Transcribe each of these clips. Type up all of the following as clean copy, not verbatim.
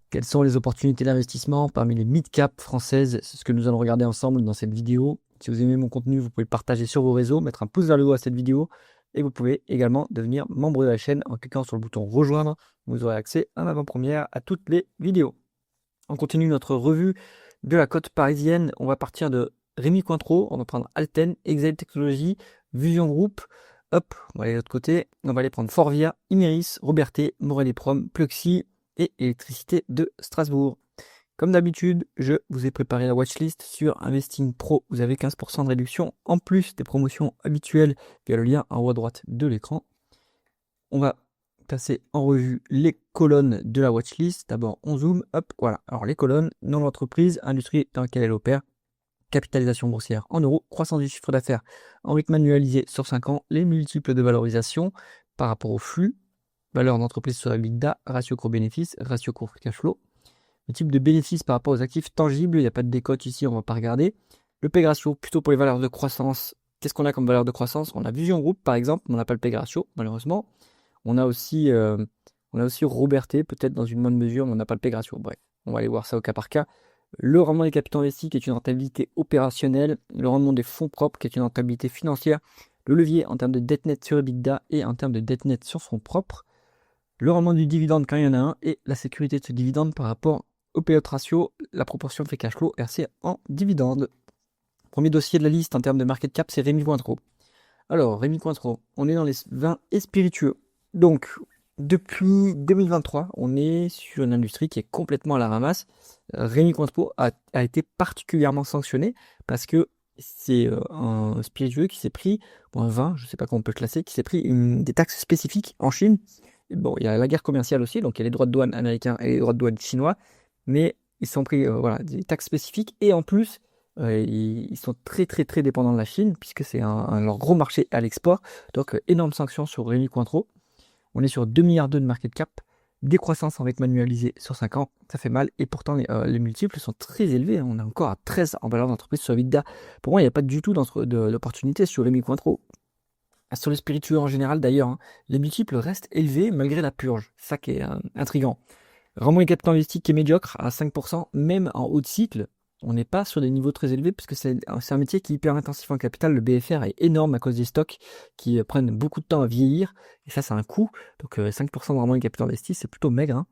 Quelles sont les opportunités d'investissement parmi les mid-cap françaises? C'est ce que nous allons regarder ensemble dans cette vidéo. Si vous aimez mon contenu, vous pouvez le partager sur vos réseaux, mettre un pouce vers le haut à cette vidéo et vous pouvez également devenir membre de la chaîne en cliquant sur le bouton rejoindre. Vous aurez accès en avant-première à toutes les vidéos. On continue notre revue de la cote parisienne. On va partir de Rémi Cointreau. On va prendre Alten, Exail Technologies, Vision Group. Hop, on va aller de l'autre côté. On va aller prendre Forvia, Imeris, Robertet, Morel et Prom, Pluxee et Électricité de Strasbourg. Comme d'habitude, je vous ai préparé la watchlist sur Investing Pro. Vous avez 15% de réduction en plus des promotions habituelles via le lien en haut à droite de l'écran. On va passer en revue les colonnes de la watchlist. D'abord, on zoome, hop, voilà. Alors, les colonnes, nom de l'entreprise, industrie dans laquelle elle opère, capitalisation boursière en euros, croissance du chiffre d'affaires en rythme annualisé sur 5 ans, les multiples de valorisation par rapport au flux, valeur d'entreprise sur EBITDA, ratio court-bénéfice, ratio court-free cash flow, le type de bénéfice par rapport aux actifs tangibles, il n'y a pas de décote ici, on ne va pas regarder. Le P/E ratio, plutôt pour les valeurs de croissance. Qu'est-ce qu'on a comme valeur de croissance? On a Vision Group par exemple, mais on n'a pas le P/E ratio, malheureusement. On a aussi Robertet, peut-être dans une bonne mesure, mais on n'a pas le P/E ratio. Bref, on va aller voir ça au cas par cas. Le rendement des capitaux investis qui est une rentabilité opérationnelle, le rendement des fonds propres qui est une rentabilité financière, le levier en termes de dette nette sur EBITDA et en termes de dette nette sur fonds propres, le rendement du dividende quand il y en a un et la sécurité de ce dividende par rapport au payout ratio, la proportion de free cash flow versée en dividende. Premier dossier de la liste en termes de market cap, c'est Rémi Cointreau. Alors, Rémi Cointreau, on est dans les vins et spiritueux. Donc, depuis 2023, on est sur une industrie qui est complètement à la ramasse. Rémi Cointreau a été particulièrement sanctionné parce que c'est un spiritueux qui s'est pris, ou un vin, je ne sais pas comment on peut le classer, qui s'est pris des taxes spécifiques en Chine. Bon, il y a la guerre commerciale aussi, donc il y a les droits de douane américains et les droits de douane chinois, mais ils sont pris voilà, des taxes spécifiques et en plus, ils sont très très très dépendants de la Chine puisque c'est leur gros marché à l'export. Donc énorme sanction sur Rémi Cointreau. On est sur 2,2 milliards de market cap, décroissance en rythme annualisé sur 5 ans, ça fait mal et pourtant les multiples sont très élevés. On est encore à 13 en valeur d'entreprise sur EBITDA. Pour moi, il n'y a pas du tout d'opportunité sur Rémi Cointreau. Sur les spiritueux en général d'ailleurs, hein, les multiples restent élevés malgré la purge. Ça qui est intriguant. Rendement des capitaux investis qui est médiocre à 5%, même en haut de cycle. On n'est pas sur des niveaux très élevés puisque c'est un métier qui est hyper intensif en capital. Le BFR est énorme à cause des stocks qui prennent beaucoup de temps à vieillir. Et ça, c'est un coût. Donc 5% de rendement des capitaux investis, c'est plutôt maigre. Hein.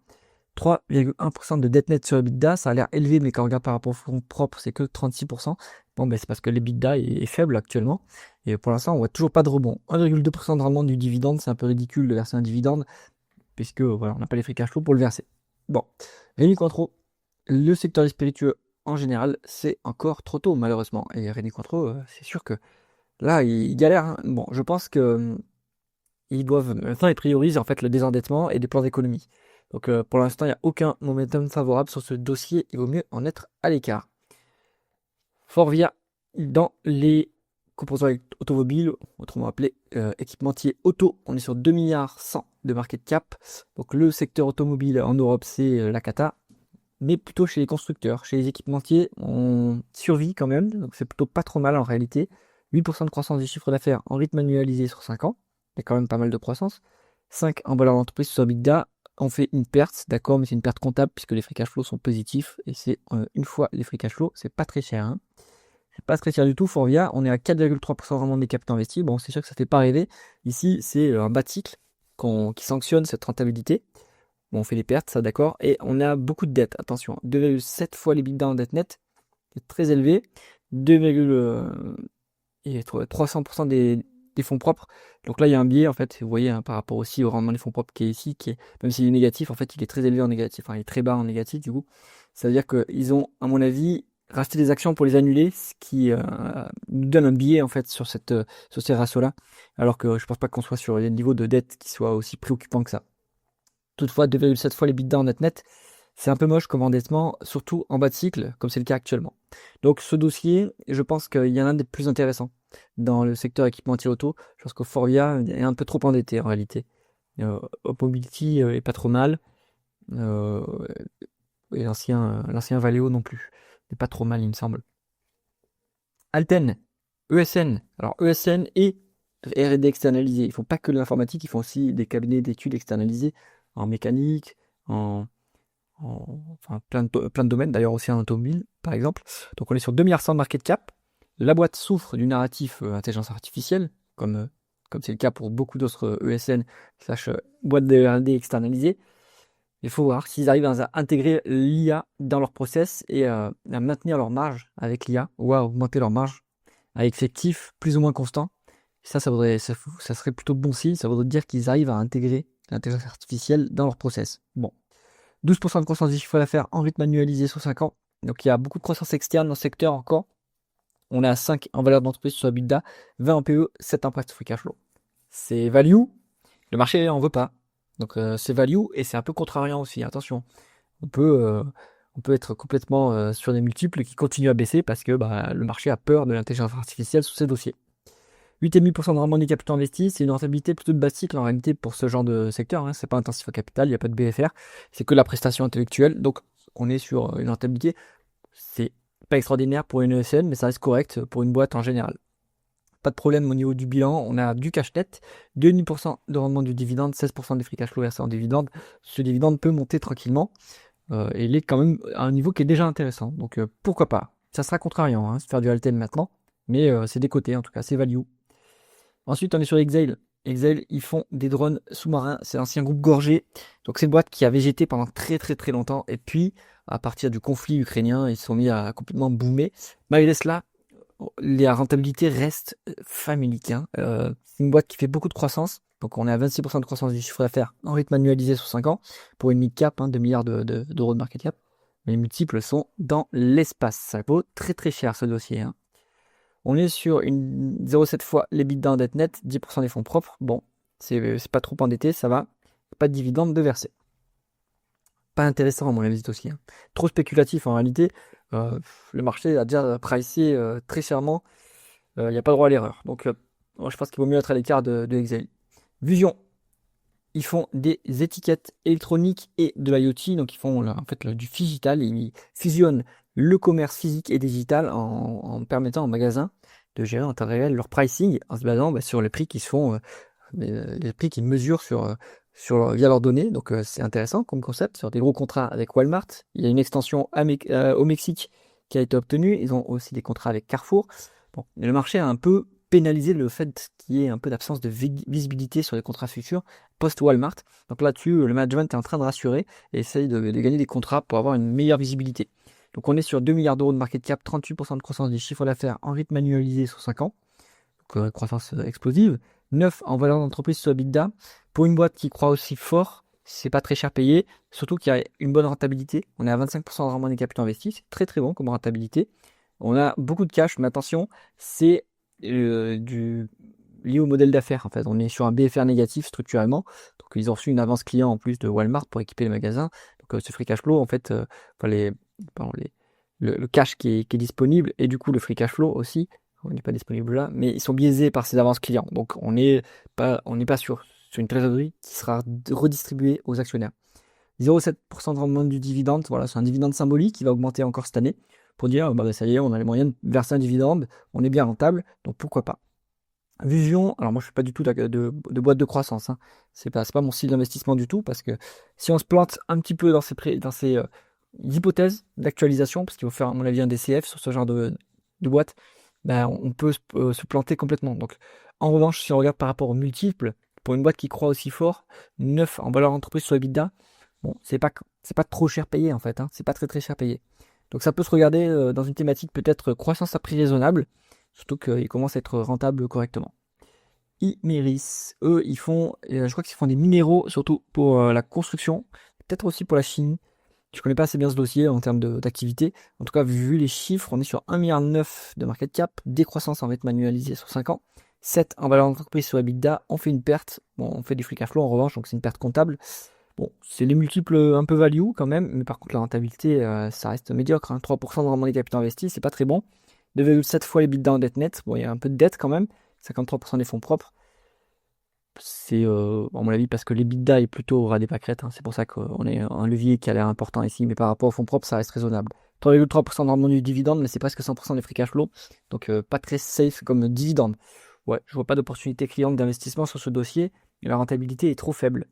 3,1% de dette nette sur EBITDA, ça a l'air élevé, mais quand on regarde par rapport aux fonds propres, c'est que 36%. Bon, ben, c'est parce que l'EBITDA est faible actuellement. Et pour l'instant, on voit toujours pas de rebond. 1,2% de rendement du dividende, c'est un peu ridicule de verser un dividende, puisque voilà, on n'a pas les free cash flow pour le verser. Bon, Rémi Cointreau, le secteur des spiritueux en général, c'est encore trop tôt, malheureusement. Et Rémi Cointreau, c'est sûr que là, il galère. Hein. Bon, je pense que ils doivent maintenant ils priorisent en fait le désendettement et des plans d'économie. Donc pour l'instant, il n'y a aucun momentum favorable sur ce dossier. Il vaut mieux en être à l'écart. Forvia dans les composants automobiles, autrement appelé équipementier auto. On est sur 2 milliards 100 de market cap. Donc le secteur automobile en Europe, c'est la cata. Mais plutôt chez les constructeurs. Chez les équipementiers, on survit quand même. Donc c'est plutôt pas trop mal en réalité. 8% de croissance du chiffre d'affaires en rythme annualisé sur 5 ans. Il y a quand même pas mal de croissance. 5 en valeur d'entreprise sur EBITDA. On fait une perte, d'accord, mais c'est une perte comptable puisque les free cash flow sont positifs. Et c'est une fois les free cash flow, c'est pas très cher. Hein. C'est pas très cher du tout. Forvia, on est à 4,3% de rendement des capitaux investis. Bon, c'est sûr que ça fait pas rêver. Ici, c'est un bas de cycle qui sanctionne cette rentabilité. Bon, on fait des pertes, ça d'accord. Et on a beaucoup de dettes, attention. 2,7 fois les l'EBITDA en dette nette, c'est très élevé. 300% des fonds propres. Donc là, il y a un biais, en fait, vous voyez, hein, par rapport aussi au rendement des fonds propres qui est ici, même s'il est négatif, en fait, il est très élevé en négatif. Enfin, il est très bas en négatif, du coup. Ça veut dire qu'ils ont, à mon avis, racheté des actions pour les annuler, ce qui nous donne un biais, en fait, sur ces ratios-là. Alors que je pense pas qu'on soit sur des niveaux de dette qui soient aussi préoccupants que ça. Toutefois, 2,7 fois les l'EBITDA en net, c'est un peu moche comme endettement, surtout en bas de cycle, comme c'est le cas actuellement. Donc ce dossier, je pense qu'il y en a un des plus intéressants dans le secteur équipementier auto. Je pense que Forvia est un peu trop endetté en réalité. Mobility est pas trop mal. Euh, et l'ancien Valeo non plus. N'est pas trop mal, il me semble. Alten, ESN. Alors ESN et R&D externalisé. Ils font pas que de l'informatique, ils font aussi des cabinets d'études externalisés en mécanique, en enfin, plein de domaines, d'ailleurs aussi en automobile, par exemple. Donc on est sur 2,1 milliards de market cap. La boîte souffre du narratif intelligence artificielle, comme c'est le cas pour beaucoup d'autres ESN, boîte de R&D externalisée. Il faut voir s'ils arrivent à intégrer l'IA dans leur process et à maintenir leur marge avec l'IA ou à augmenter leur marge avec effectif plus ou moins constant. Ça serait plutôt bon signe. Ça voudrait dire qu'ils arrivent à intégrer l'intelligence artificielle dans leur process. Bon, 12% de croissance du chiffre d'affaires en rythme annualisé sur 5 ans. Donc il y a beaucoup de croissance externe dans le secteur encore. On est à 5 en valeur d'entreprise sur EBITDA, 20 en PE, 7 en free cash flow. C'est value. Le marché en veut pas. Donc c'est value et c'est un peu contrariant aussi. Attention, on peut être complètement sur des multiples qui continuent à baisser parce que le marché a peur de l'intelligence artificielle sous ces dossiers. 8,5% de rendement des capitaux investis, c'est une rentabilité plutôt de basique en réalité pour ce genre de secteur. Hein. C'est pas intensif au capital, il n'y a pas de BFR, c'est que la prestation intellectuelle. Donc on est sur une rentabilité, c'est pas extraordinaire pour une ESN, mais ça reste correct pour une boîte en général. Pas de problème au niveau du bilan, on a du cash net, 2,5% de rendement du dividende, 16% des free cash flow versés en dividende. Ce dividende peut monter tranquillement et il est quand même à un niveau qui est déjà intéressant. Donc pourquoi pas. Ça sera contrariant, hein, se faire du Alten maintenant, mais c'est des côtés en tout cas, c'est value. Ensuite, on est sur Exail. Exail, ils font des drones sous-marins. C'est l'ancien groupe Gorgé. Donc, c'est une boîte qui a végété pendant très très très longtemps. Et puis, à partir du conflit ukrainien, ils se sont mis à complètement boomer. Malgré cela, la rentabilité reste famélique. Hein. C'est une boîte qui fait beaucoup de croissance. Donc, on est à 26% de croissance du chiffre d'affaires en rythme annualisé sur 5 ans pour une mid-cap, 2 milliards d'euros de market cap. Mais les multiples sont dans l'espace. Ça vaut très très cher ce dossier. Hein. On est sur une 0,7 fois l'EBITDA en dette nette, 10% des fonds propres. Bon, c'est pas trop endetté, ça va. Pas de dividende de verser. Pas intéressant à mon avis aussi. Hein. Trop spéculatif en réalité. Le marché a déjà pricé très chèrement. Il n'y a pas droit à l'erreur. Donc je pense qu'il vaut mieux être à l'écart de Excel. Vision. Ils font des étiquettes électroniques et de l'IoT. Donc ils font en fait du digital. Ils fusionnent le commerce physique et digital en permettant aux magasins de gérer en temps réel leur pricing en se basant sur les prix qui se font, les prix qu'ils mesurent via leurs données. Donc c'est intéressant comme concept sur des gros contrats avec Walmart. Il y a une extension au Mexique qui a été obtenue. Ils ont aussi des contrats avec Carrefour. Bon, le marché a un peu pénalisé le fait qu'il y ait un peu d'absence de visibilité sur les contrats futurs post-Walmart. Donc là-dessus, le management est en train de rassurer et essaye de gagner des contrats pour avoir une meilleure visibilité. Donc on est sur 2 milliards d'euros de market cap, 38% de croissance du chiffre d'affaires en rythme annualisé sur 5 ans. Donc croissance explosive. 9 en valeur d'entreprise sur EBITDA. Pour une boîte qui croit aussi fort, c'est pas très cher payé, surtout qu'il y a une bonne rentabilité. On est à 25% de rendement des capitaux investis, c'est très très bon comme rentabilité. On a beaucoup de cash, mais attention, c'est lié au modèle d'affaires en fait. On est sur un BFR négatif structurellement. Donc ils ont reçu une avance client en plus de Walmart pour équiper les magasins. Donc ce free cash flow en fait, le cash qui est disponible et du coup le free cash flow aussi, on n'est pas disponible là, mais ils sont biaisés par ces avances clients. Donc on n'est pas sur une trésorerie qui sera redistribuée aux actionnaires. 0,7% de rendement du dividende, voilà, c'est un dividende symbolique qui va augmenter encore cette année pour dire ça y est, on a les moyens de verser un dividende, on est bien rentable, donc pourquoi pas. Vision, alors moi je ne fais pas du tout de boîte de croissance, hein. C'est pas mon style d'investissement du tout, parce que si on se plante un petit peu dans ces hypothèses d'actualisation, parce qu'il faut faire à mon avis un DCF sur ce genre de boîte, on peut se planter complètement. Donc en revanche, si on regarde par rapport aux multiples, pour une boîte qui croit aussi fort, 9 en valeur d'entreprise sur EBITDA, bon, c'est pas trop cher payé en fait, hein. C'est pas très très cher payé. Donc ça peut se regarder dans une thématique peut-être croissance à prix raisonnable, surtout qu'il commence à être rentable correctement. Imerys, eux, ils font, je crois qu'ils font des minéraux, surtout pour la construction, peut-être aussi pour la chimie. Je connais pas assez bien ce dossier en termes d'activité. En tout cas, vu les chiffres, on est sur 1,9 milliard de market cap, décroissance en rythme annualisé sur 5 ans, 7 en valeur d'entreprise sur EBITDA, on fait une perte, bon, on fait du free cash flow en revanche, donc c'est une perte comptable. Bon, c'est les multiples un peu value quand même, mais par contre la rentabilité, ça reste médiocre. Hein. 3% de rendement des capitaux investis, c'est pas très bon. 2,7 fois les EBITDA en dette nette, bon, il y a un peu de dette quand même, 53% des fonds propres. C'est, à mon avis, parce que l'EBITDA est plutôt au ras des pâquerettes. Hein. C'est pour ça qu'on est un levier qui a l'air important ici, mais par rapport aux fonds propres, ça reste raisonnable. 3,3% de rendement du dividende, mais c'est presque 100% des free cash flow, donc pas très safe comme dividende. Ouais, je vois pas d'opportunité cliente d'investissement sur ce dossier, et la rentabilité est trop faible.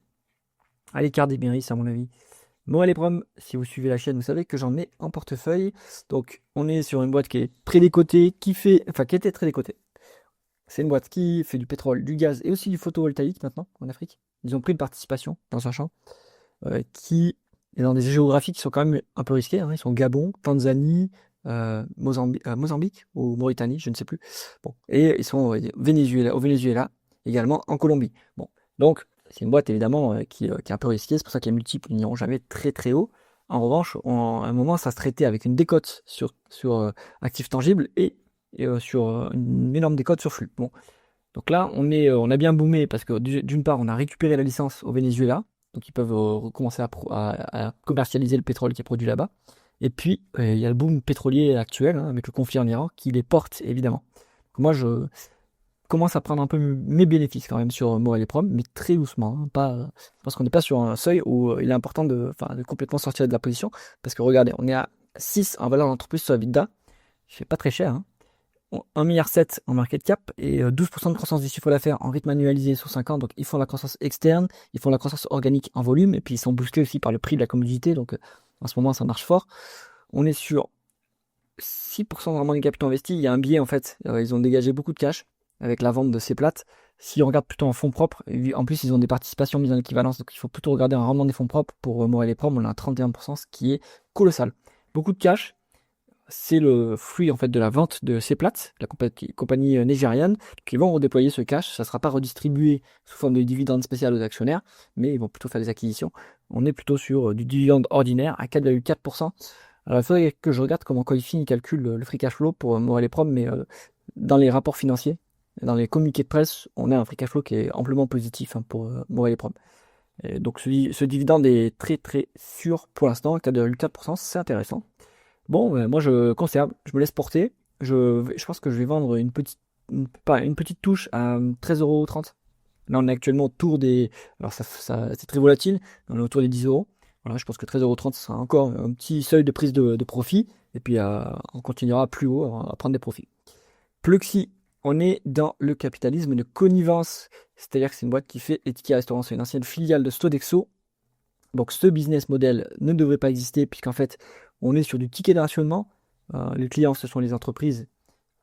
À l'écart d'Imerys, à mon avis. Morel et Prom, si vous suivez la chaîne, vous savez que j'en mets en portefeuille. Donc, on est sur une boîte qui est très décotée, qui était très décotée. C'est une boîte qui fait du pétrole, du gaz et aussi du photovoltaïque maintenant en Afrique. Ils ont pris une participation dans un champ qui est dans des géographies qui sont quand même un peu risquées, hein. Ils sont Gabon, Tanzanie, Mozambique ou Mauritanie, je ne sais plus. Bon, et ils sont au Venezuela, également en Colombie. Bon, donc c'est une boîte évidemment qui est un peu risquée, c'est pour ça que les multiples n'iront jamais très très haut. En revanche, à un moment, ça se traitait avec une décote sur actifs tangibles et sur une énorme décote sur flux. Bon, donc là, on a bien boomé parce que d'une part, on a récupéré la licence au Venezuela, donc ils peuvent recommencer à commercialiser le pétrole qui est produit là-bas. Et puis, il y a le boom pétrolier actuel, hein, avec le conflit en Iran, qui les porte évidemment. Donc moi, je commence à prendre un peu mes bénéfices quand même sur Morel et Prom, mais très doucement, hein, pas, parce qu'on n'est pas sur un seuil où il est important de complètement sortir de la position, parce que regardez, on est à 6 en valeur d'entreprise sur EBITDA, c'est pas très cher, hein. 1,7 milliard en market cap et 12% de croissance du chiffre d'affaires en rythme annualisé sur 5 ans. Donc ils font la croissance externe, ils font la croissance organique en volume et puis ils sont boostés aussi par le prix de la commodité. Donc en ce moment ça marche fort. On est sur 6% de rendement des capitaux investis. Il y a un biais en fait. Ils ont dégagé beaucoup de cash avec la vente de ces plates. Si on regarde plutôt en fonds propres, en plus ils ont des participations mises en équivalence. Donc il faut plutôt regarder un rendement des fonds propres. Pour Morel et Prom, on a 31%, ce qui est colossal. Beaucoup de cash. C'est le fruit en fait de la vente de ces plates, la compagnie nigériane, qui vont redéployer ce cash. Ça ne sera pas redistribué sous forme de dividendes spécial aux actionnaires, mais ils vont plutôt faire des acquisitions. On est plutôt sur du dividende ordinaire à 4,4%. Alors il faudrait que je regarde comment Coifin calcule le free cash flow pour Morel et Prom, mais dans les rapports financiers, dans les communiqués de presse, on a un free cash flow qui est amplement positif, hein, pour Morel et Prom. Et donc ce dividende est très très sûr pour l'instant, 4,4%, c'est intéressant. Bon, moi je conserve, je me laisse porter. Je pense que je vais vendre une petite touche à 13,30 €. Là, on est actuellement autour des. Alors, c'est très volatile, on est autour des 10 €. Voilà, je pense que 13,30 € ce sera encore un petit seuil de prise de profit. Et puis, on continuera plus haut à prendre des profits. Pluxee, on est dans le capitalisme de connivence. C'est-à-dire que c'est une boîte qui fait les tickets restaurants. C'est une ancienne filiale de Sodexo. Donc ce business model ne devrait pas exister puisqu'en fait on est sur du ticket de rationnement. Les clients ce sont les entreprises,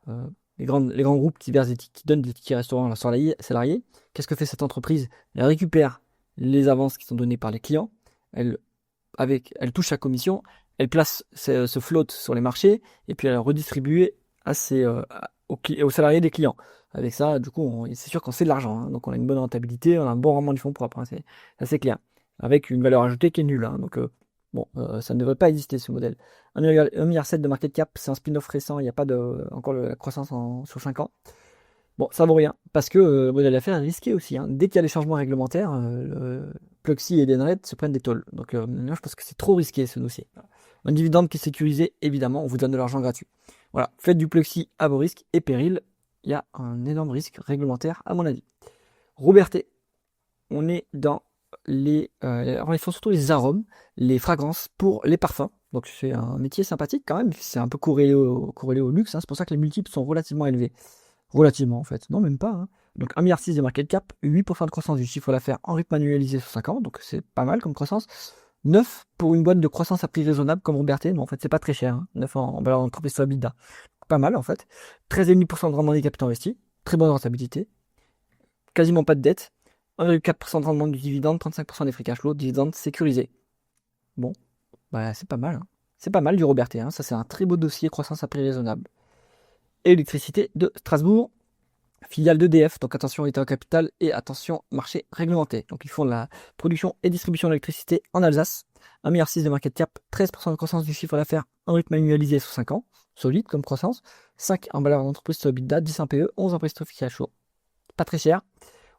les grands groupes qui donnent des tickets restaurants à leurs salariés. Qu'est-ce que fait cette entreprise? Elle récupère les avances qui sont données par les clients, elle touche sa commission, elle place ce float sur les marchés et puis elle redistribue aux salariés des clients. Avec ça, du coup, c'est sûr qu'on sait de l'argent, hein. Donc on a une bonne rentabilité, on a un bon rendement du fonds propre, hein. C'est assez clair. Avec une valeur ajoutée qui est nulle, hein. Donc ça ne devrait pas exister ce modèle. 1,7 milliard de market cap, c'est un spin-off récent, il n'y a pas encore la croissance sur 5 ans. Bon, ça vaut rien, parce que le modèle d'affaires est risqué aussi, hein. Dès qu'il y a des changements réglementaires, Pluxee et Edenred se prennent des tôles. Donc moi je pense que c'est trop risqué ce dossier. Un dividende qui est sécurisé, évidemment, on vous donne de l'argent gratuit. Voilà, faites du Pluxee à vos risques et périls. Il y a un énorme risque réglementaire à mon avis. Robertet, on est dans alors ils font surtout les arômes, les fragrances pour les parfums. Donc c'est un métier sympathique quand même, c'est un peu corrélé au luxe, hein. C'est pour ça que les multiples sont relativement élevés. Relativement en fait, non même pas, hein. Donc 1,6 milliard de market cap, 8% de croissance du chiffre d'affaires en rythme annualisé sur 5 ans, donc c'est pas mal comme croissance. 9 pour une boîte de croissance à prix raisonnable comme Robertet, mais en fait c'est pas très cher, hein. 9 en valeur d'entreprise sur EBITDA. Pas mal en fait. 13,5% de rendement des capitaux investis, très bonne rentabilité, quasiment pas de dette. 1,4% de rendement du dividende, 35% des free cash flow, dividende sécurisé. Bon, bah c'est pas mal, hein. C'est pas mal du Robertet, hein. Ça c'est un très beau dossier, croissance à prix raisonnable. Électricité de Strasbourg, filiale d'EDF, donc attention état au capital et attention marché réglementé. Donc ils font de la production et distribution d'électricité en Alsace. 1,6 milliard de market cap, 13% de croissance du chiffre d'affaires en rythme annualisé sur 5 ans, solide comme croissance. 5 en valeur d'entreprise sur EBITDA, 10 en PE, 11 en prix free cash flow. Pas très cher.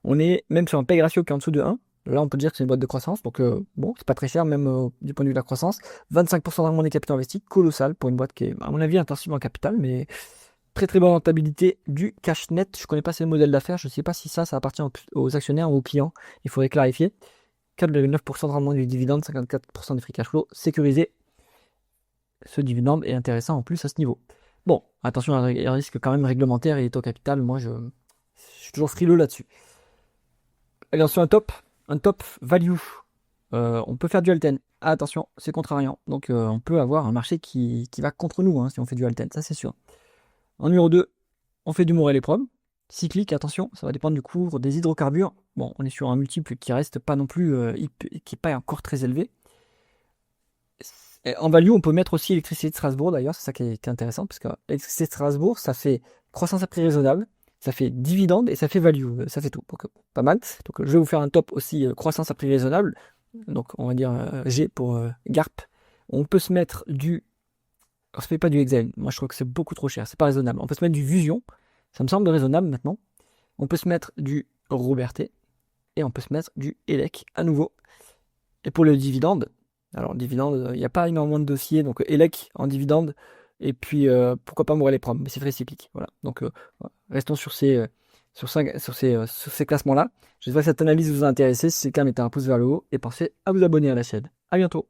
On est même sur un PEG ratio qui est en dessous de 1. Là, on peut dire que c'est une boîte de croissance. Donc, bon, c'est pas très cher, même du point de vue de la croissance. 25% de rendement des capitaux investis, colossal pour une boîte qui est, à mon avis, intensive en capital, mais très très bonne rentabilité du cash net. Je connais pas ces modèles d'affaires. Je sais pas si ça appartient aux actionnaires ou aux clients. Il faudrait clarifier. 4,9% de rendement du dividende, 54% des free cash flow sécurisé. Ce dividende est intéressant en plus à ce niveau. Bon, attention à un risque quand même réglementaire et au capital. Moi, je suis toujours frileux là-dessus. Allez, on suit un top value. on peut faire du Alten. Ah, attention, c'est contrariant. Donc on peut avoir un marché qui va contre nous, hein, si on fait du Alten, ça c'est sûr. En numéro 2, on fait du Morel et Prom. Cyclique, attention, ça va dépendre du cours des hydrocarbures. Bon, on est sur un multiple qui reste pas non plus, qui n'est pas encore très élevé. Et en value, on peut mettre aussi électricité de Strasbourg d'ailleurs, c'est ça qui est intéressant, parce que l'électricité de Strasbourg, ça fait croissance à prix raisonnable, ça fait dividende et ça fait value, ça fait tout. Donc pas mal. Donc je vais vous faire un top aussi croissance à prix raisonnable. Donc on va dire G pour GARP. On peut se mettre du. On se fait pas du Excel. Moi je trouve que c'est beaucoup trop cher, c'est pas raisonnable. On peut se mettre du Vusion, ça me semble raisonnable maintenant. On peut se mettre du Robertet et on peut se mettre du ELEC à nouveau. Et pour le dividende, alors dividende, il n'y a pas énormément de dossiers, donc ELEC en dividende, et puis pourquoi pas Morel et Prom, mais c'est très cyclique. Voilà. Donc restons sur ces, sur ces classements-là. J'espère que cette analyse vous a intéressé. Si c'est le cas, mettez un pouce vers le haut et pensez à vous abonner à la chaîne. À bientôt.